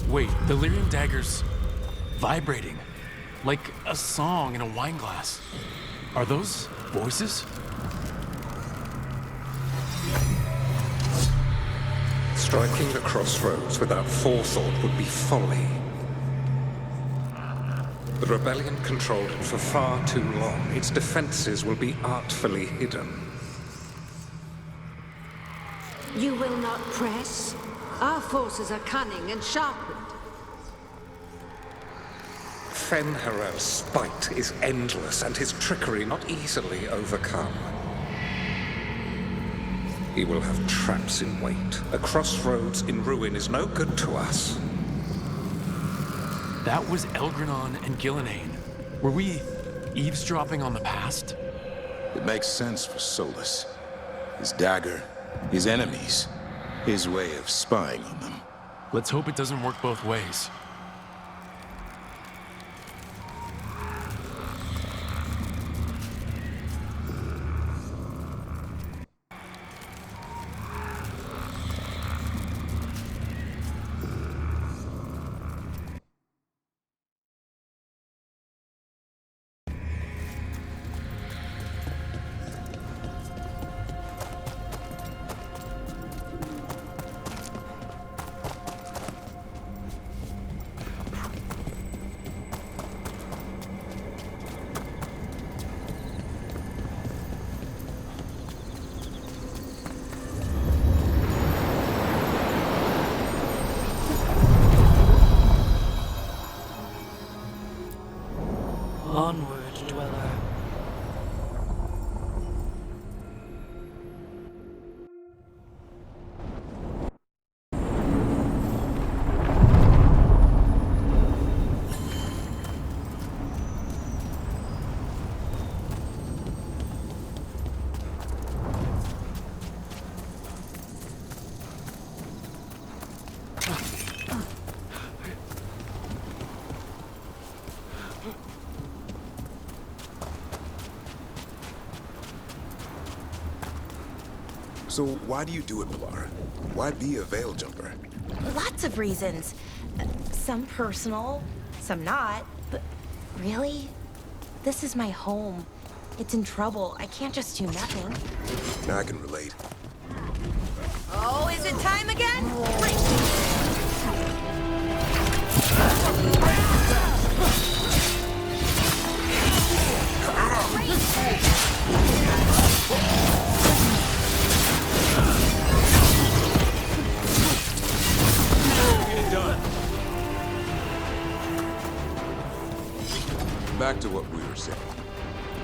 Wait, the Lyrian dagger's vibrating, like a song in a wine glass. Are those voices? Striking the crossroads without forethought would be folly. The rebellion controlled it for far too long. Its defenses will be artfully hidden. You will not press? Our forces are cunning and sharpened. Fen'Harel's spite is endless, and his trickery not easily overcome. He will have traps in wait. A crossroads in ruin is no good to us. That was Elgranon and Gillenane. Were we eavesdropping on the past? It makes sense for Solus. His dagger, his enemies, his way of spying on them. Let's hope it doesn't work both ways. Onward, dweller. So why do you do it, Pilar? Why be a veil jumper? Lots of reasons. Some personal, some not. But really, this is my home. It's in trouble. I can't just do nothing. Now I can relate. Oh, is it time again? Back to what we were saying.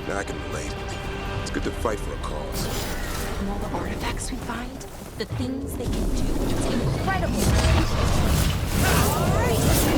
Now I can relate. It's good to fight for a cause. And all the artifacts we find, the things they can do, it's incredible. All right, let's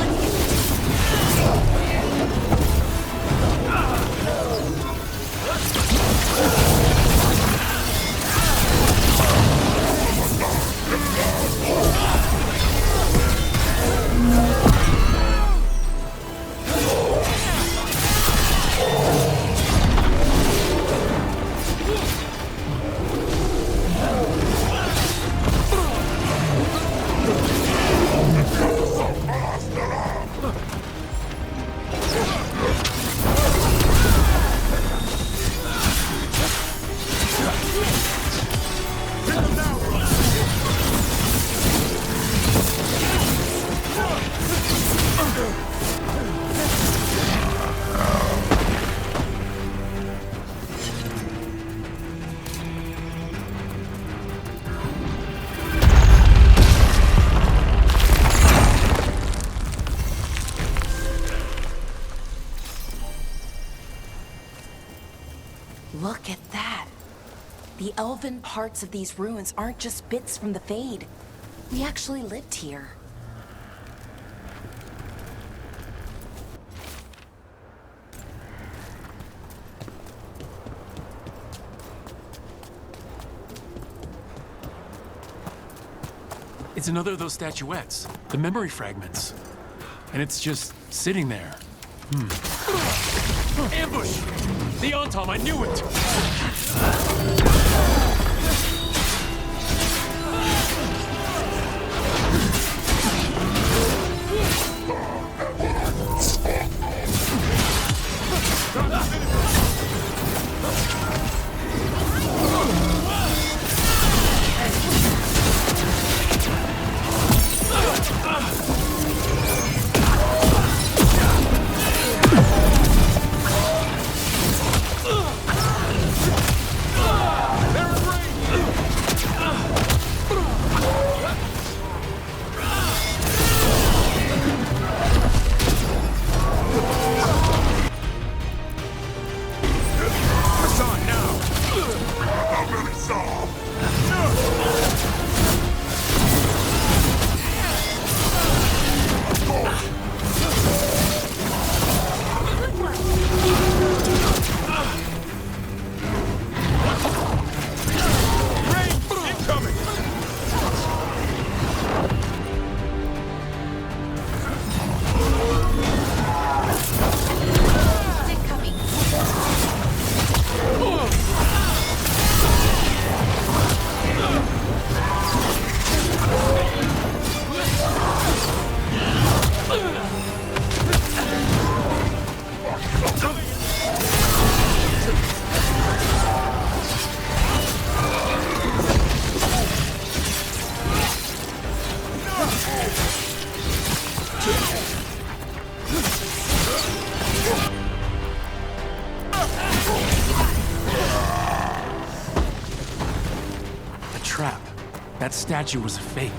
Look at that. The elven parts of these ruins aren't just bits from the Fade. We actually lived here. It's another of those statuettes, the memory fragments. And it's just sitting there. Ambush! The Ontom, I knew it! A trap. That statue was a fake.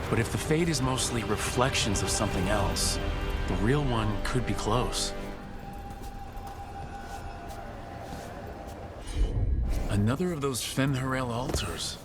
But if the fade is mostly reflections of something else, the real one could be close. Another of those Fen'Harel altars.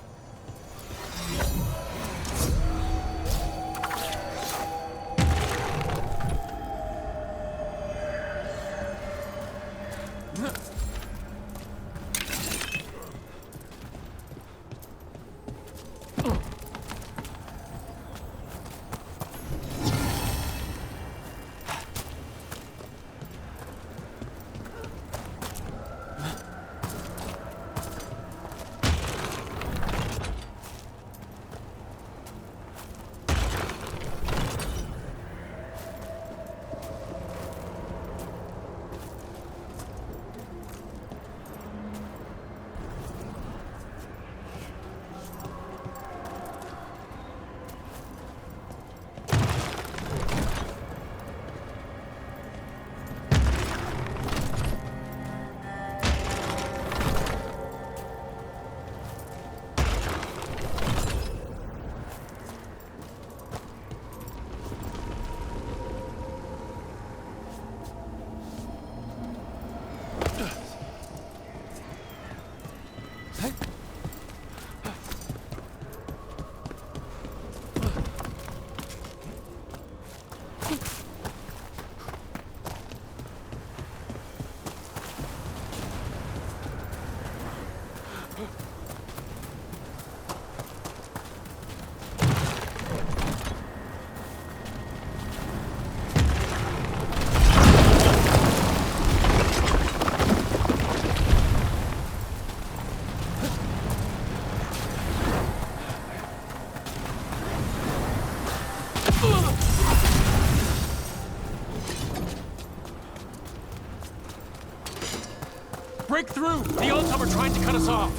Break through! The Altum are trying to cut us off!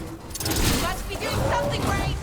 You must be doing something right!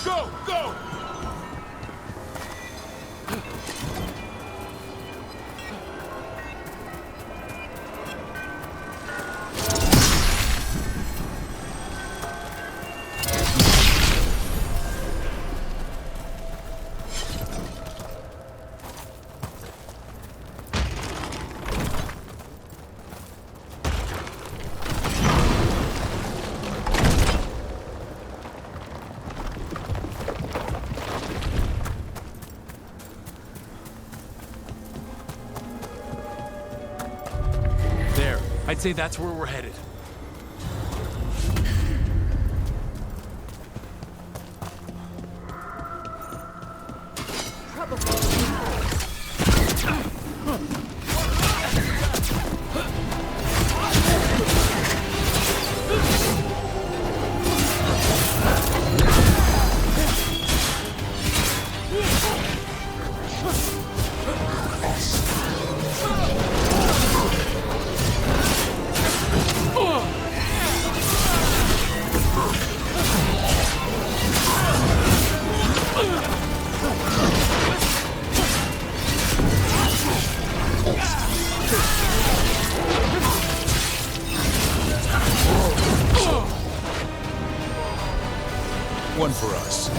Go! Go! I'd say that's where we're headed. One for us.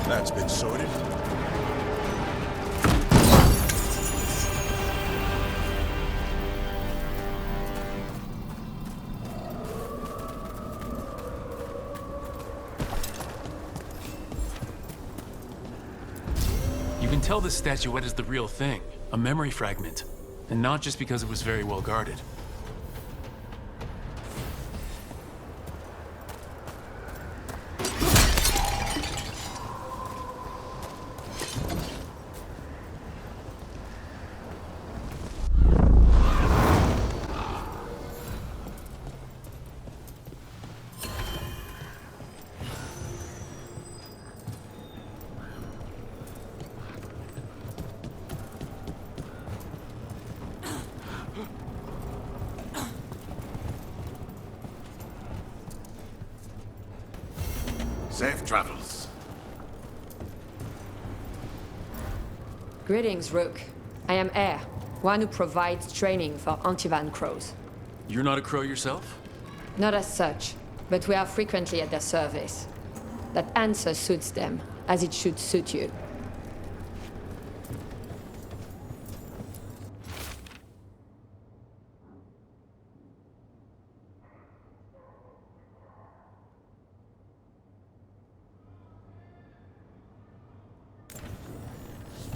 That's been sorted. You can tell this statuette is the real thing, a memory fragment, and not just because it was very well guarded. Safe travels. Greetings, Rook. I am Air, one who provides training for Antivan crows. You're not a crow yourself? Not as such, but we are frequently at their service. That answer suits them, as it should suit you.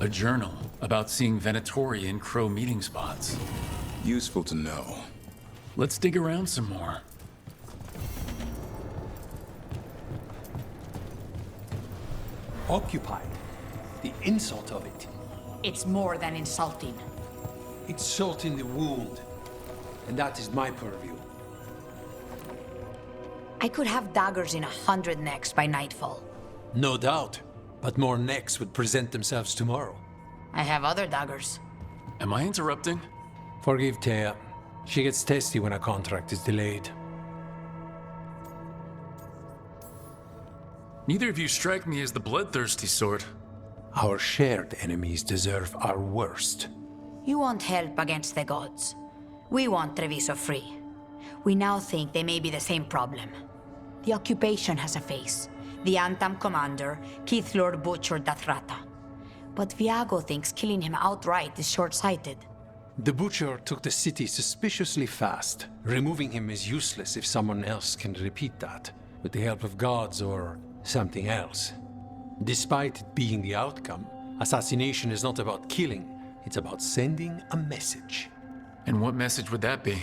A journal about seeing Venatori in crow meeting spots. Useful to know. Let's dig around some more. Occupied. The insult of it. It's more than insulting. It's salt in the wound. And that is my purview. I could have daggers in 100 necks by nightfall. No doubt. But more necks would present themselves tomorrow. I have other daggers. Am I interrupting? Forgive Thea. She gets testy when a contract is delayed. Neither of you strike me as the bloodthirsty sort. Our shared enemies deserve our worst. You want help against the gods. We want Treviso free. We now think they may be the same problem. The occupation has a face. The Antam commander, Keith Lord butchered Dathrata. But Viago thinks killing him outright is short-sighted. The butcher took the city suspiciously fast. Removing him is useless if someone else can repeat that. with the help of gods or something else. Despite it being the outcome, assassination is not about killing, it's about sending a message. And what message would that be?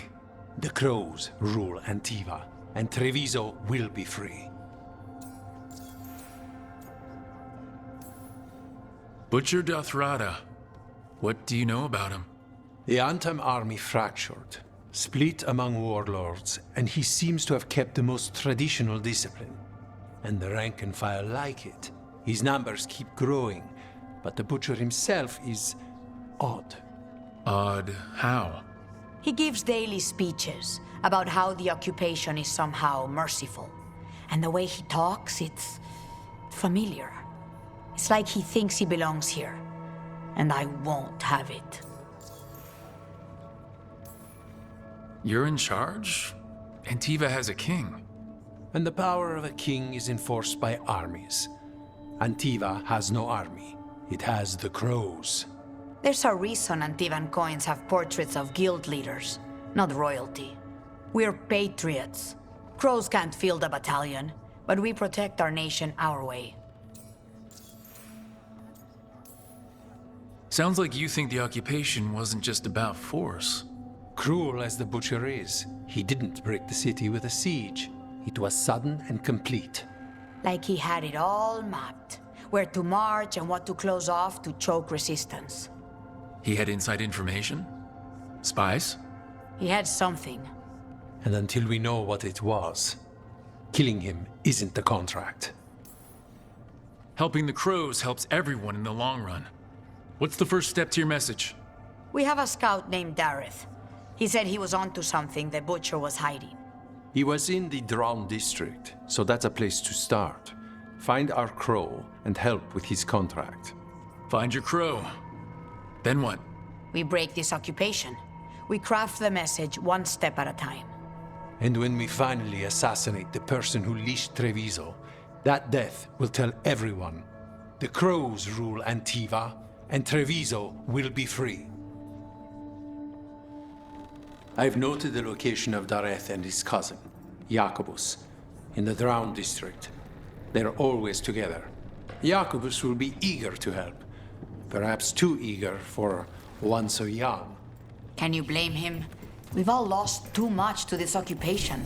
The Crows rule Antiva, and Treviso will be free. Butcher Dothrada. What do you know about him? The Antam army fractured, split among warlords, and he seems to have kept the most traditional discipline. And the rank and file like it. His numbers keep growing, but the Butcher himself is odd. Odd how? He gives daily speeches about how the occupation is somehow merciful. And the way he talks, it's familiar. It's like he thinks he belongs here. And I won't have it. You're in charge? Antiva has a king. And the power of a king is enforced by armies. Antiva has no army. It has the Crows. There's a reason Antivan coins have portraits of guild leaders, not royalty. We're patriots. Crows can't field a battalion, but we protect our nation our way. Sounds like you think the occupation wasn't just about force. Cruel as the Butcher is, he didn't break the city with a siege. It was sudden and complete. Like he had it all mapped. Where to march and what to close off to choke resistance. He had inside information? Spies? He had something. And until we know what it was, killing him isn't the contract. Helping the Crows helps everyone in the long run. What's the first step to your message? We have a scout named Dareth. He said he was onto something the Butcher was hiding. He was in the Drown district, so that's a place to start. Find our Crow and help with his contract. Find your Crow. Then what? We break this occupation. We craft the message one step at a time. And when we finally assassinate the person who leashed Treviso, that death will tell everyone. The Crows rule Antiva, and Treviso will be free. I've noted the location of Dareth and his cousin, Jacobus, in the Drown district. They're always together. Jacobus will be eager to help. Perhaps too eager for one so young. Can you blame him? We've all lost too much to this occupation.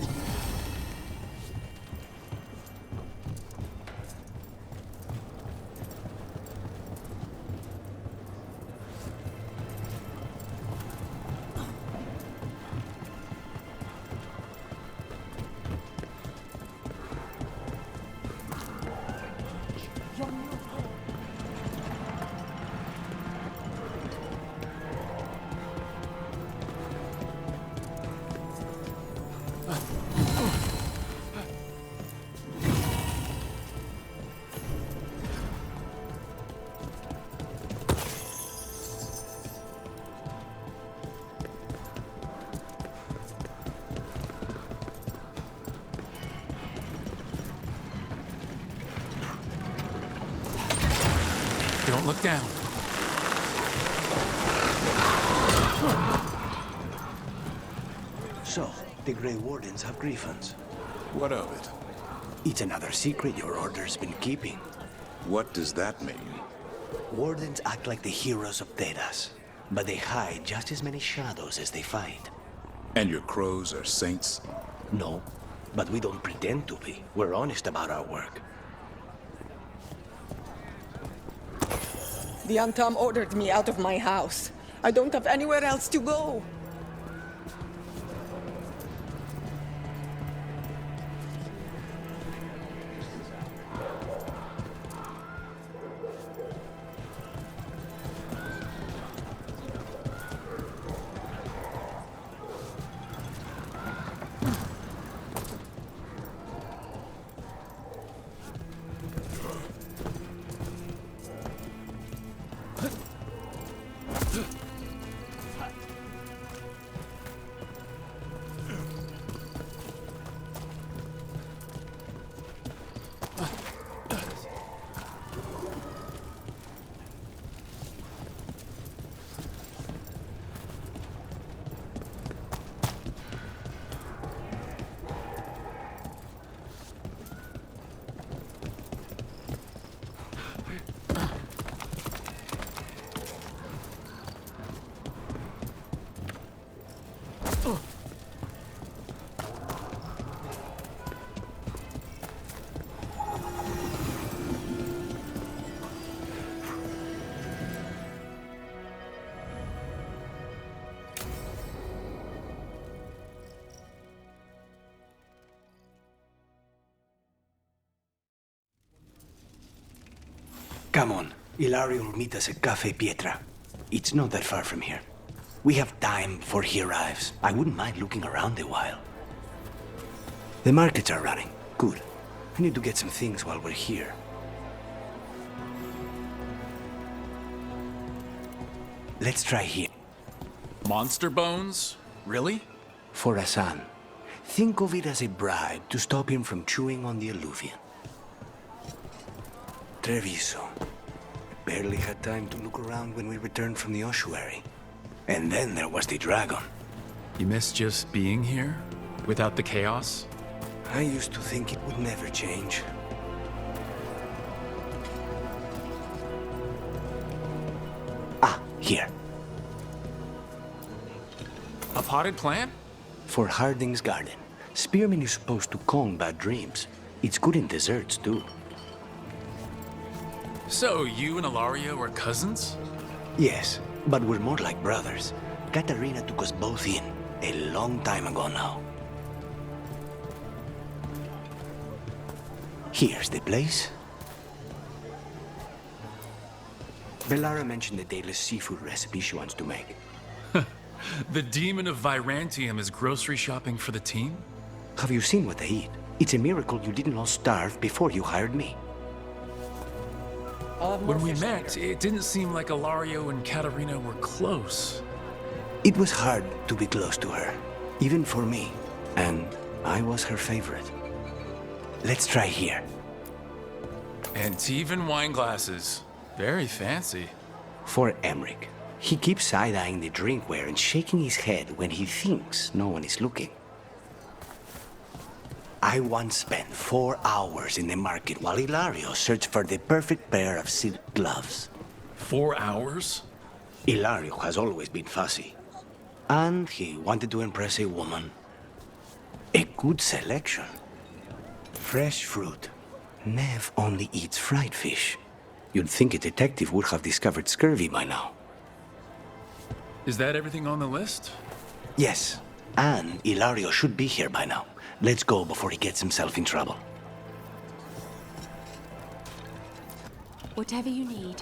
Don't look down. So, the Grey Wardens have griffins. What of it? It's another secret your order's been keeping. What does that mean? Wardens act like the heroes of Thedas, but they hide just as many shadows as they fight. And your Crows are saints? No, but we don't pretend to be. We're honest about our work. The Antam ordered me out of my house. I don't have anywhere else to go. Come on. Ilario will meet us at Cafe Pietra. It's not that far from here. We have time before he arrives. I wouldn't mind looking around a while. The markets are running. Good. I need to get some things while we're here. Let's try here. Monster bones? Really? For Hassan. Think of it as a bribe to stop him from chewing on the alluvian. Treviso. Barely had time to look around when we returned from the ossuary. And then there was the dragon. You miss just being here? Without the chaos? I used to think it would never change. Ah, here. A potted plant? For Harding's garden. Spearmint is supposed to calm bad dreams. It's good in desserts, too. So, you and Ilario are cousins? Yes, but we're more like brothers. Katarina took us both in, a long time ago now. Here's the place. Bellara mentioned the daily seafood recipe she wants to make. The demon of Virantium is grocery shopping for the team? Have you seen what they eat? It's a miracle you didn't all starve before you hired me. When we met, it didn't seem like Ilario and Katarina were close. It was hard to be close to her, even for me. And I was her favorite. Let's try here. Antivan wine glasses. Very fancy. For Emmerich. He keeps side-eyeing the drinkware and shaking his head when he thinks no one is looking. I once spent 4 hours in the market while Ilario searched for the perfect pair of silk gloves. 4 hours? Ilario has always been fussy. And he wanted to impress a woman. A good selection. Fresh fruit. Nev only eats fried fish. You'd think a detective would have discovered scurvy by now. Is that everything on the list? Yes, and Ilario should be here by now. Let's go before he gets himself in trouble. Whatever you need.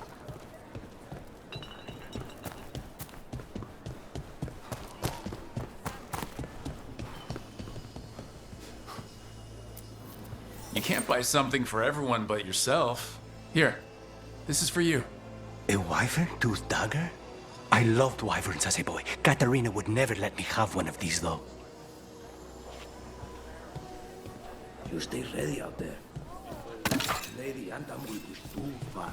You can't buy something for everyone but yourself. Here, this is for you. A wyvern tooth dagger? I loved wyverns as a boy. Katarina would never let me have one of these, though. You stay ready out there. Lady Antam will push too far.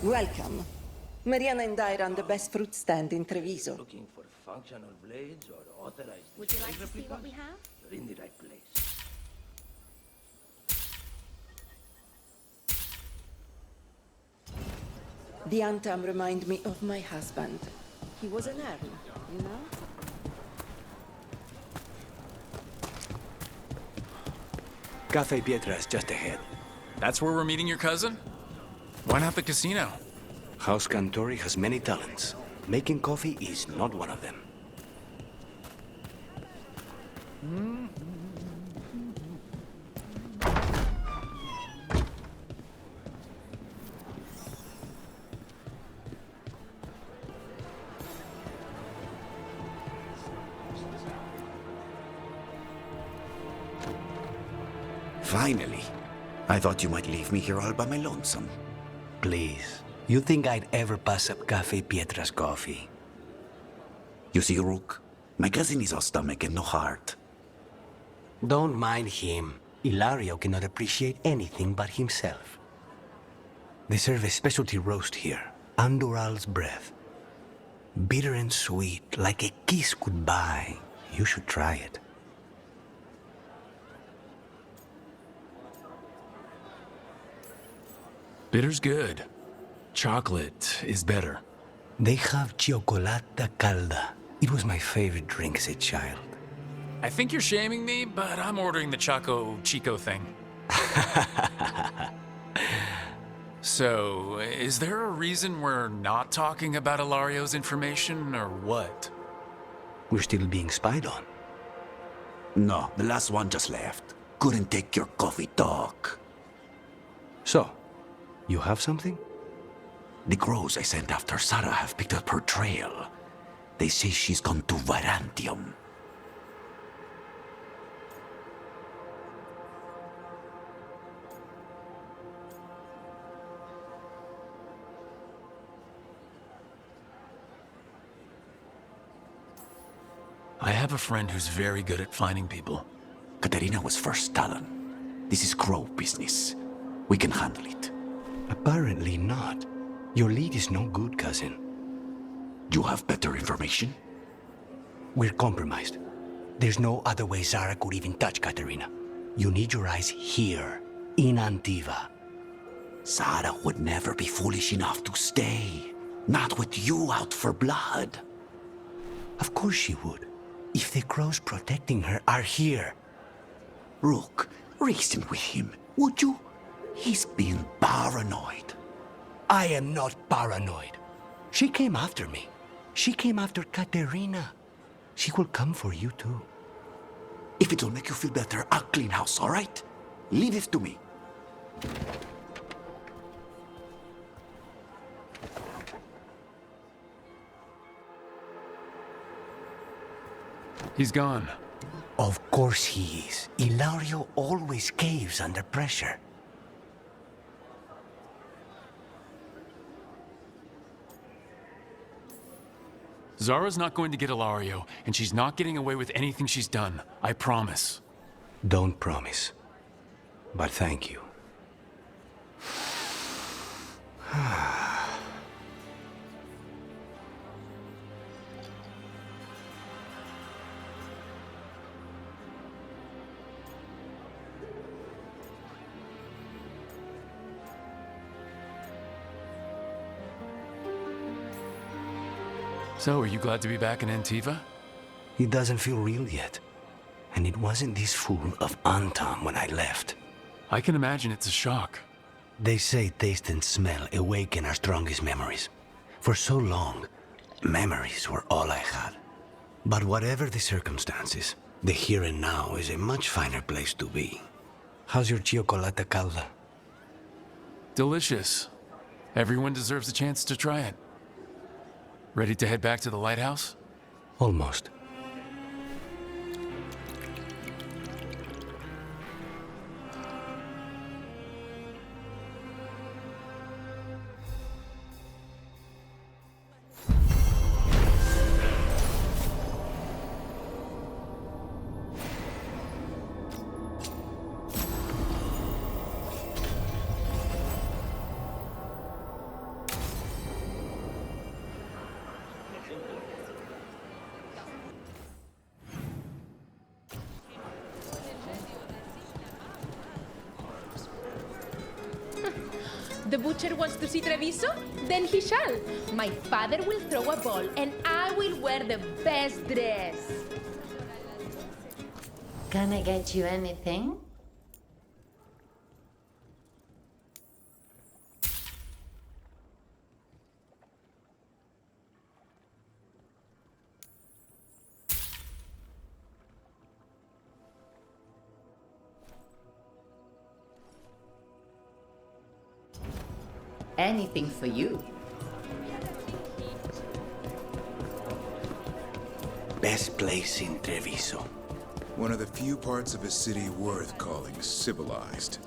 Welcome. Mariana and I run the best fruit stand in Treviso. Looking for functional blades or authorized. Would you like to see what we have? You're in the right place. The Antam remind me of my husband. He was an earl, you know? Cafe Pietra is just ahead. That's where we're meeting your cousin? Why not the casino? House Cantori has many talents. Making coffee is not one of them. Finally. I thought you might leave me here all by my lonesome. Please. You think I'd ever pass up Cafe Pietra's coffee? You see, Rook? My cousin is all stomach and no heart. Don't mind him. Ilario cannot appreciate anything but himself. They serve a specialty roast here, Andoral's breath. Bitter and sweet, like a kiss goodbye. You should try it. Bitter's good. Chocolate is better. They have cioccolata calda. It was my favorite drink as a child. I think you're shaming me, but I'm ordering the Choco Chico thing. So, is there a reason we're not talking about Ilario's information, or what? We're still being spied on. No, the last one just left. Couldn't take your coffee talk. So, you have something? The crows I sent after Sarah have picked up her trail. They say she's gone to Varantium. I have a friend who's very good at finding people. Katerina was first Talon. This is crow business. We can handle it. Apparently not. Your lead is no good, cousin. You have better information? We're compromised. There's no other way Zara could even touch Katerina. You need your eyes here, in Antiva. Zara would never be foolish enough to stay. Not with you out for blood. Of course she would. If the crows protecting her are here. Rook, reason with him, would you? He's being paranoid. I am not paranoid. She came after me. She came after Katerina. She will come for you too. If it'll make you feel better, I'll clean house, all right? Leave this to me. He's gone. Of course he is. Ilario always caves under pressure. Zara's not going to get Ilario, and she's not getting away with anything she's done. I promise. Don't promise. But thank you. So, are you glad to be back in Antiva? It doesn't feel real yet. And it wasn't this fool of Antam when I left. I can imagine it's a shock. They say taste and smell awaken our strongest memories. For so long, memories were all I had. But whatever the circumstances, the here and now is a much finer place to be. How's your chocolate calda? Delicious. Everyone deserves a chance to try it. Ready to head back to the lighthouse? Almost. The butcher wants to see Treviso? Then he shall. My father will throw a ball, and I will wear the best dress. Can I get you anything? Anything for you. Best place in Treviso. One of the few parts of a city worth calling civilized.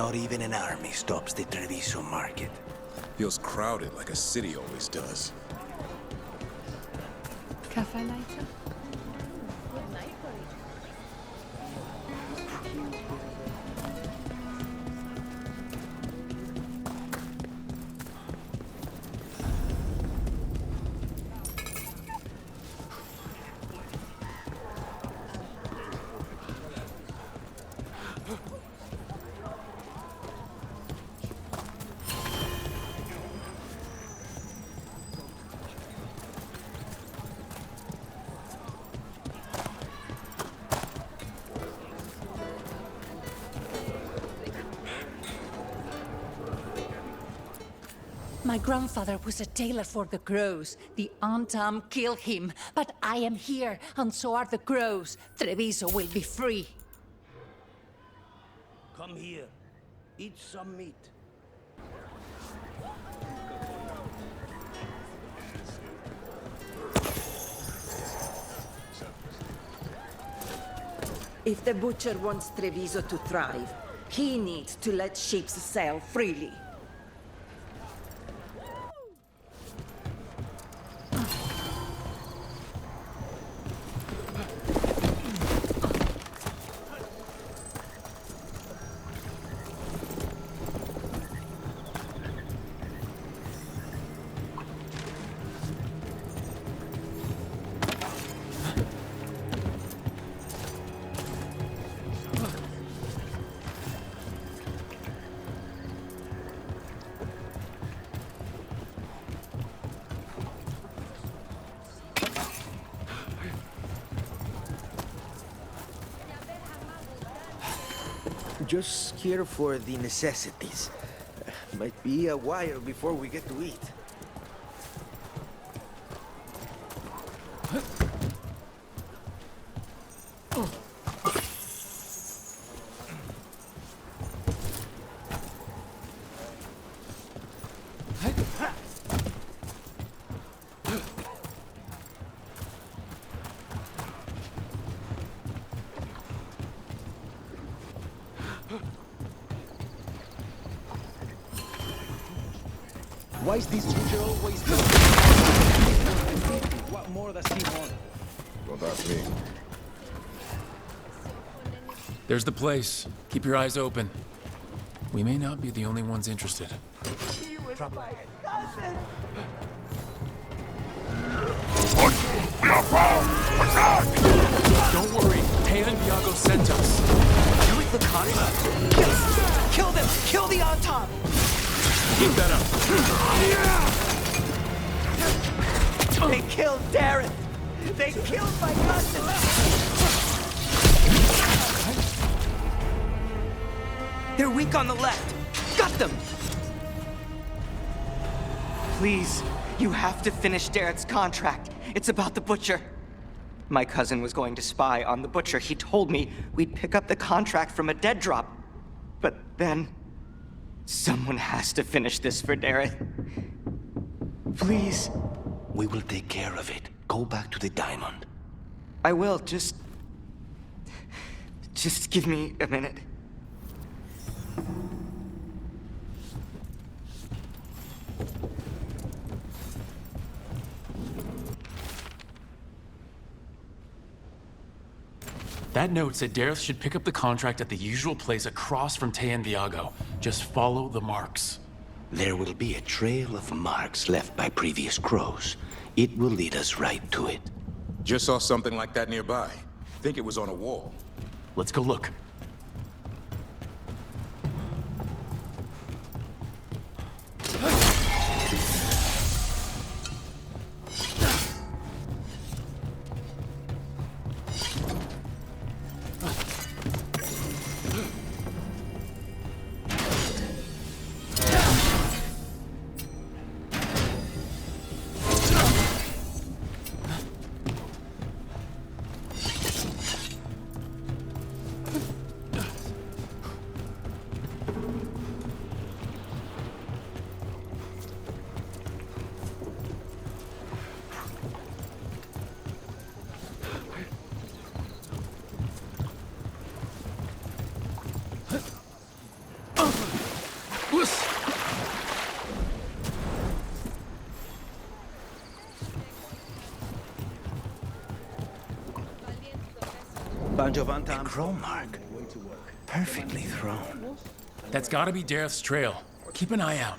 Not even an army stops the Treviso market. Feels crowded like a city always does. Cafe later? My grandfather was a tailor for the crows. The Antam killed him, but I am here, and so are the crows. Treviso will be free. Come here. Eat some meat. If the butcher wants Treviso to thrive, he needs to let sheep sell freely. Just here for the necessities. Might be a while before we get to eat. Why is this butcher always What more does he want? Don't ask me. There's the place. Keep your eyes open. We may not be the only ones interested. Don't worry. Tejan Viago sent us. You're with the contract? Yes! Kill them! Kill the Antam! Keep that up. They killed Dareth! They killed my cousin! They're weak on the left! Got them! Please, you have to finish Dareth's contract. It's about the butcher. My cousin was going to spy on the butcher. He told me we'd pick up the contract from a dead drop. But then... someone has to finish this for Dareth. Please. We will take care of it. Go back to the diamond. I will, just give me a minute. That note said Dareth should pick up the contract at the usual place across from Tejan Viago. Just follow the marks. There will be a trail of marks left by previous crows. It will lead us right to it. Just saw something like that nearby. Think it was on a wall. Let's go look. Bunch of A Antam. crow mark. Perfectly thrown. That's gotta be Dareth's trail. Keep an eye out.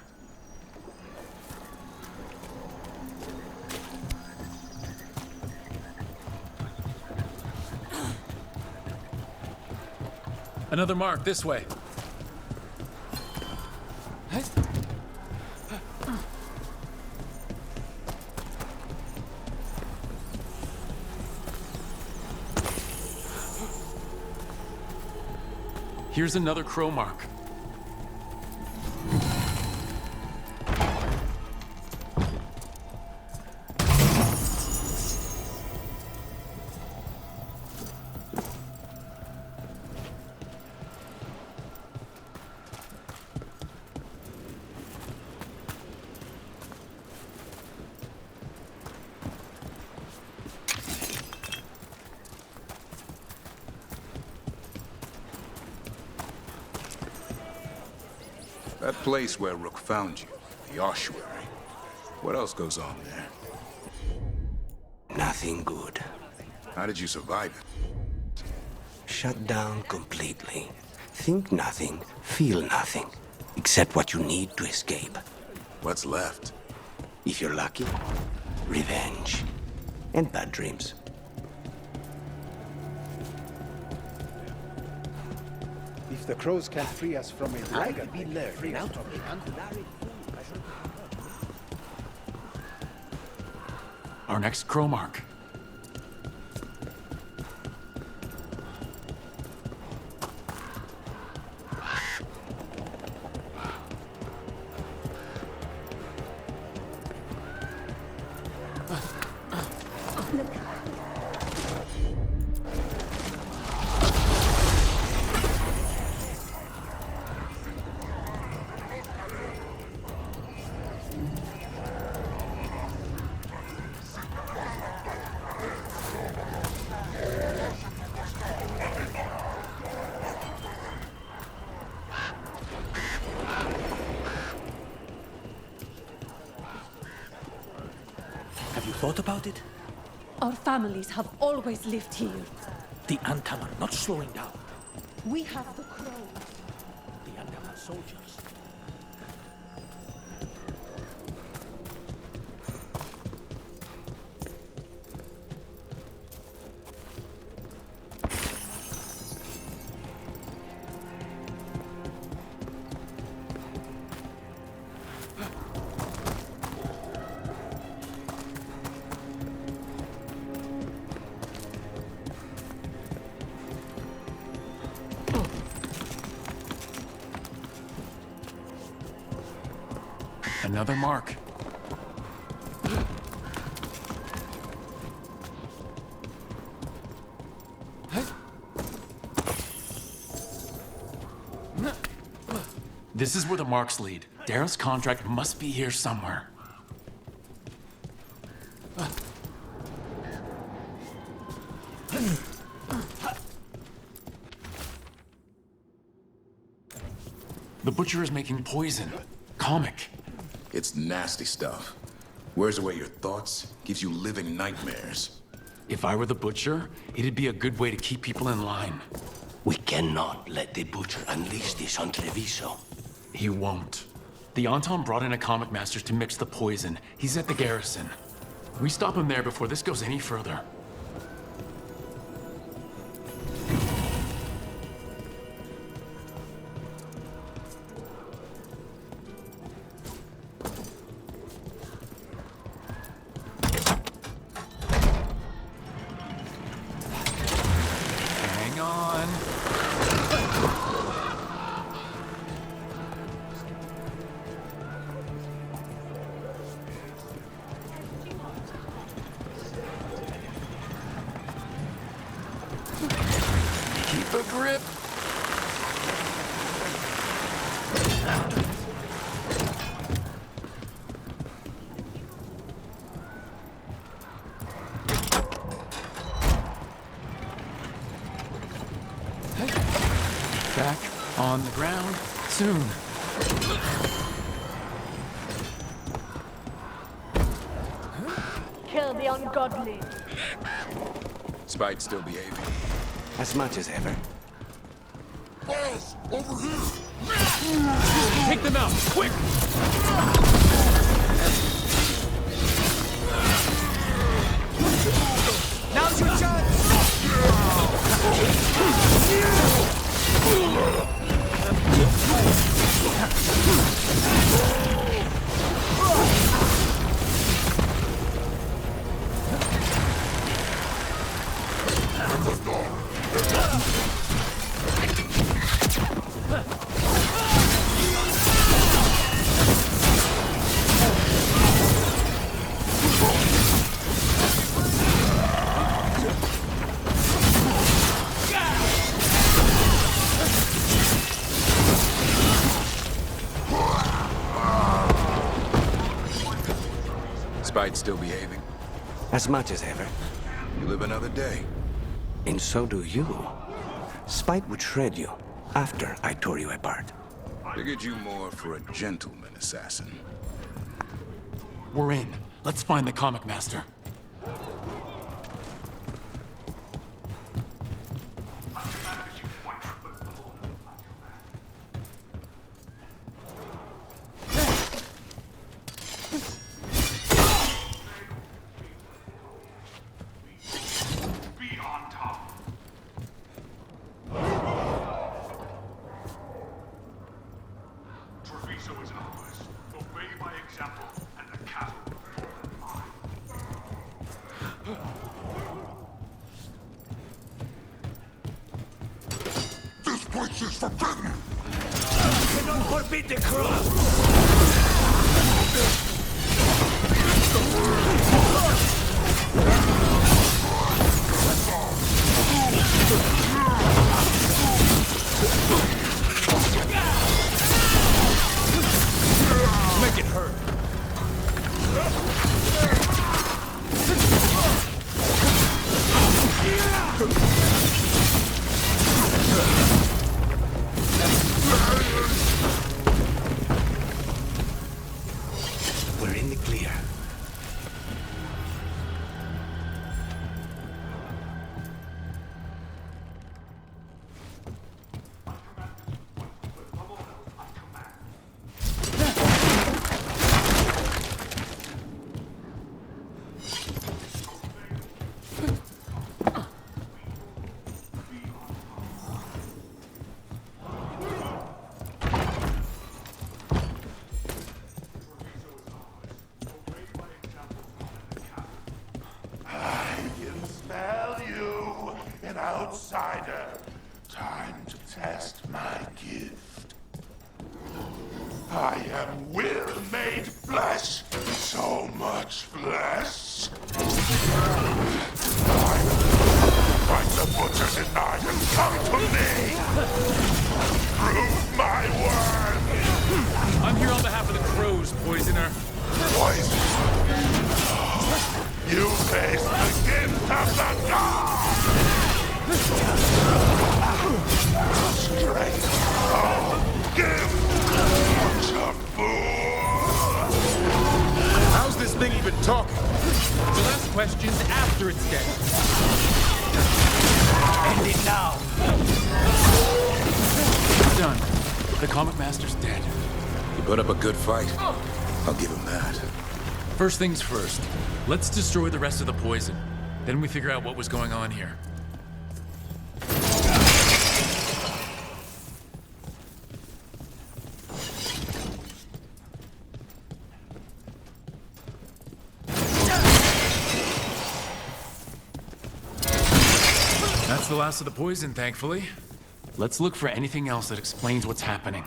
Another mark this way. Here's another crow mark. That place where Rook found you, the ossuary. What else goes on there? Nothing good. How did you survive it? Shut down completely. Think nothing, feel nothing. Except what you need to escape. What's left? If you're lucky, revenge. And bad dreams. If the crows can free us from a dragon, be free out of it. Our next crow mark. Have you thought about it? Our families have always lived here. The Antam are not slowing down. We have the crows. The Antam are soldiers. Another mark. This is where the marks lead. Dareth's contract must be here somewhere. The butcher is making poison. Comic. It's nasty stuff. Wears away your thoughts, gives you living nightmares. If I were the butcher, it'd be a good way to keep people in line. We cannot let the butcher unleash this on Treviso. He won't. The Anton brought in a comic master to mix the poison. He's at the garrison. We stop him there before this goes any further. Hang on. Keep a grip. Back on the ground soon. Kill the ungodly. Spite still behaving. As much as ever. Boss, over here! Take them out, quick! Now's your chance! Spite still behaving? As much as ever. You live another day. And so do you. Spite would shred you after I tore you apart. Figured you more for a gentleman assassin. We're in. Let's find the comic master. This place is forbidden! Cannot forbid the cross! Make it hurt. We're in the clear. An outsider. Time to test my gift. I am will made flesh. So much flesh. Fight the butcher denied and come to me. Prove my worth. I'm here on behalf of the Crows, Poisoner. Poison. You face the gift of the gods. Strength. Oh, give. A fool. How's this thing even talking? We'll ask questions after it's dead. End it now. Done. The comic master's dead. He put up a good fight. I'll give him that. First things first. Let's destroy the rest of the poison. Then we figure out what was going on here. That's the last of the poison, thankfully. Let's look for anything else that explains what's happening.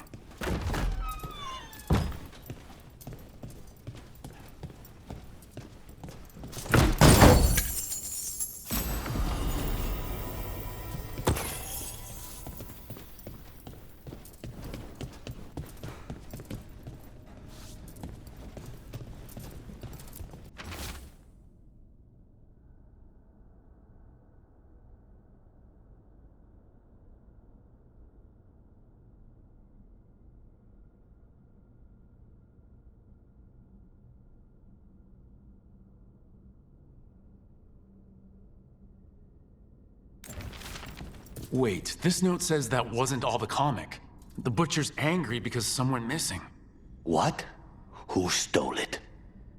Wait, this note says that wasn't all the comic. The Butcher's angry because some went missing. What? Who stole it?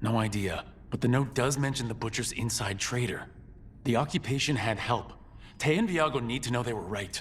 No idea, but the note does mention the Butcher's inside trader. The occupation had help. Tay and Viago need to know they were right.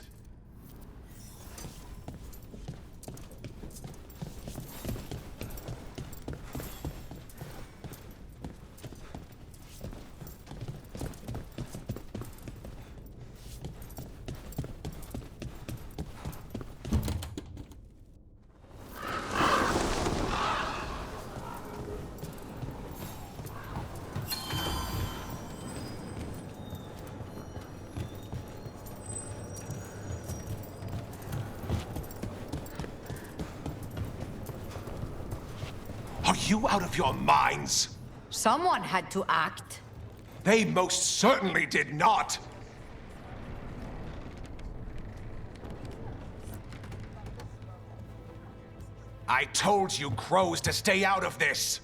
Are you out of your minds? Someone had to act. They most certainly did not. I told you crows to stay out of this.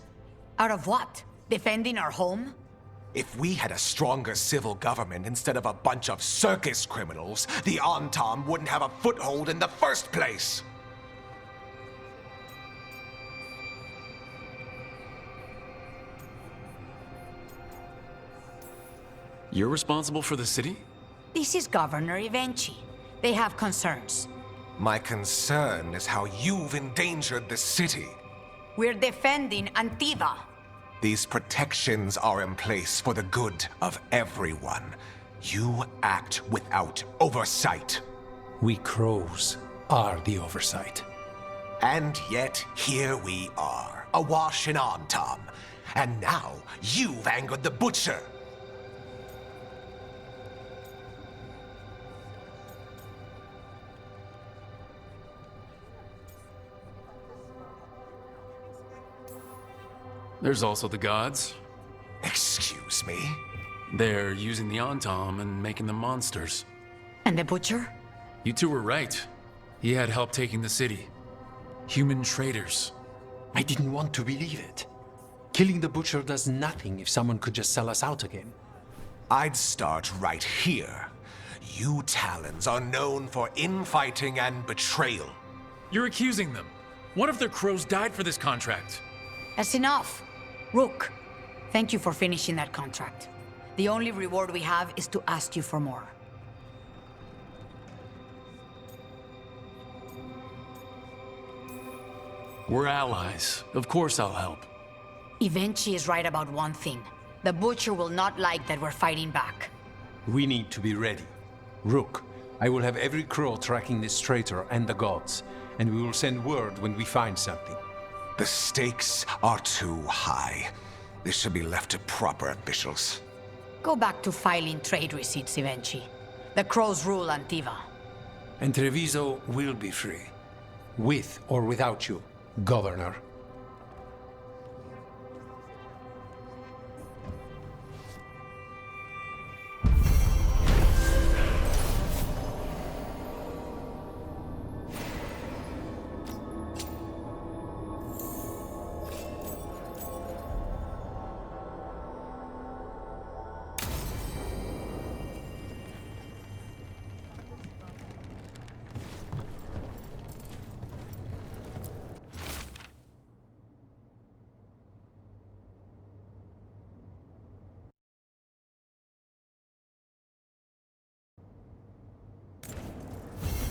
Out of what? Defending our home? If we had a stronger civil government instead of a bunch of circus criminals, the Antam wouldn't have a foothold in the first place. You're responsible for the city? This is Governor Ivenchi. They have concerns. My concern is how you've endangered the city. We're defending Antiva. These protections are in place for the good of everyone. You act without oversight. We crows are the oversight. And yet, here we are, awash in Antam. And now, you've angered the Butcher. There's also the gods. Excuse me? They're using the Antam and making them monsters. And the Butcher? You two were right. He had help taking the city. Human traitors. I didn't want to believe it. Killing the Butcher does nothing if someone could just sell us out again. I'd start right here. You Talons are known for infighting and betrayal. You're accusing them. What if their crows died for this contract? That's enough. Rook, thank you for finishing that contract. The only reward we have is to ask you for more. We're allies. Of course I'll help. Ivenchi is right about one thing. The Butcher will not like that we're fighting back. We need to be ready. Rook, I will have every crow tracking this traitor and the gods, and we will send word when we find something. The stakes are too high. This should be left to proper officials. Go back to filing trade receipts, Ivenchi. The crows rule Antiva. And Treviso will be free. With or without you, Governor.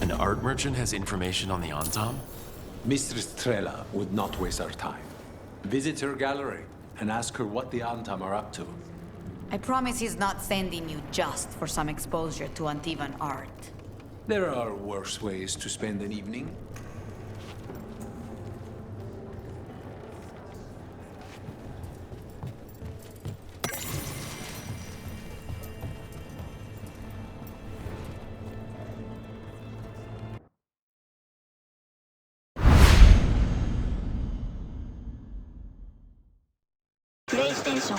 An art merchant has information on the Antam? Mistress Trela would not waste our time. Visit her gallery and ask her what the Antam are up to. I promise he's not sending you just for some exposure to Antivan art. There are worse ways to spend an evening. PlayStation